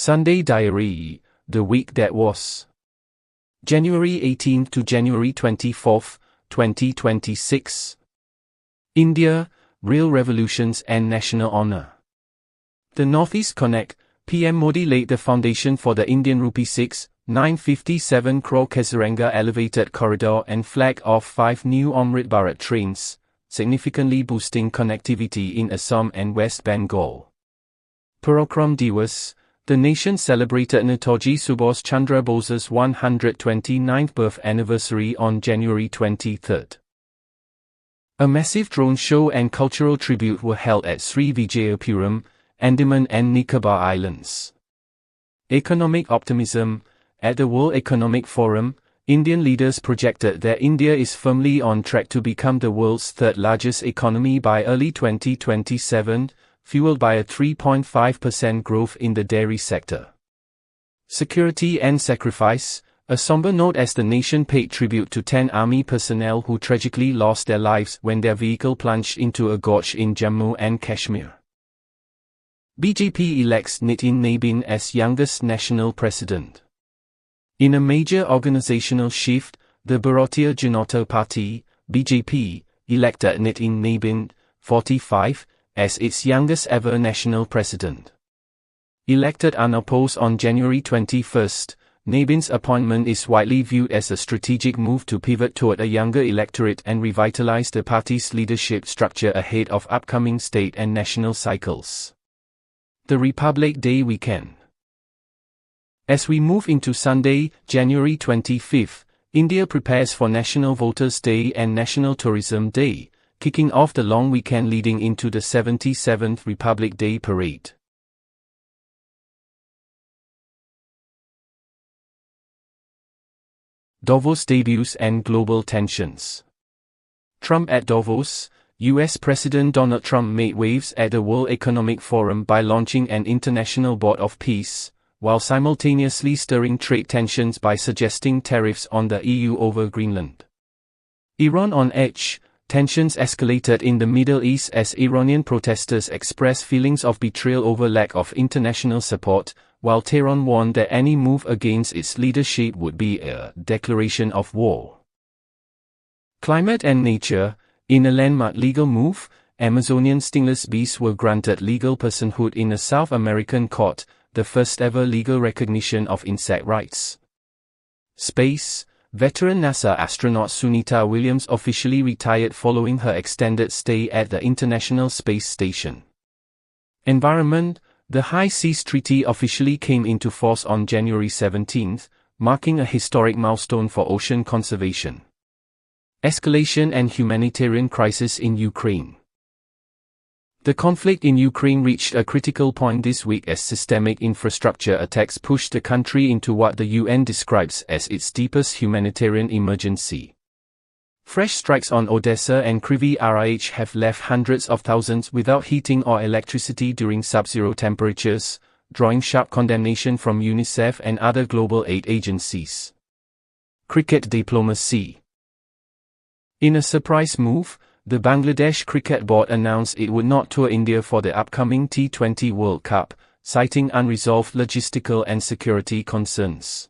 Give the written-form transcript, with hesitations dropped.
Sunday Diary, the week that was. January 18 to January 24, 2026. India, Real Revolutions and National Honour. The Northeast Connect, PM Modi laid the foundation for the Indian Rupee 6,957 crore Kaziranga elevated corridor and flag off 5 new Amrit Bharat trains, significantly boosting connectivity in Assam and West Bengal. Parakram Divas, the nation celebrated Netaji Subhas Chandra Bose's 129th birth anniversary on January 23. A massive drone show and cultural tribute were held at Sri Vijayapuram, Andaman and Nicobar Islands. Economic optimism. At the World Economic Forum, Indian leaders projected that India is firmly on track to become the world's third largest economy by early 2027, fueled by a 3.5% growth in the dairy sector. Security and sacrifice. A somber note as the nation paid tribute to 10 army personnel who tragically lost their lives when their vehicle plunged into a gorge in Jammu and Kashmir. BJP elects Nitin Nabin as youngest national president. In a major organizational shift, the Bharatiya Janata Party, BJP, elected Nitin Nabin, 45, as its youngest ever national president. Elected unopposed on January 21, Nabin's appointment is widely viewed as a strategic move to pivot toward a younger electorate and revitalize the party's leadership structure ahead of upcoming state and national cycles. The Republic Day weekend. As we move into Sunday, January 25, India prepares for National Voters' Day and National Tourism Day, kicking off the long weekend leading into the 77th Republic Day parade. Davos debuts and global tensions. Trump at Davos. US President Donald Trump made waves at the World Economic Forum by launching an international board of peace, while simultaneously stirring trade tensions by suggesting tariffs on the EU over Greenland. Iran on edge. Tensions escalated in the Middle East as Iranian protesters expressed feelings of betrayal over lack of international support, while Tehran warned that any move against its leadership would be a declaration of war. Climate and nature. In a landmark legal move, Amazonian stingless bees were granted legal personhood in a South American court, the first ever legal recognition of insect rights. Space. Veteran NASA astronaut Sunita Williams officially retired following her extended stay at the International Space Station. Environment. The High Seas Treaty officially came into force on January 17, marking a historic milestone for ocean conservation. Escalation and humanitarian crisis in Ukraine. The conflict in Ukraine reached a critical point this week as systemic infrastructure attacks pushed the country into what the UN describes as its deepest humanitarian emergency. Fresh strikes on Odessa and Kryvyi Rih have left hundreds of thousands without heating or electricity during sub-zero temperatures, drawing sharp condemnation from UNICEF and other global aid agencies. Cricket diplomacy. In a surprise move, the Bangladesh Cricket Board announced it would not tour India for the upcoming T20 World Cup, citing unresolved logistical and security concerns.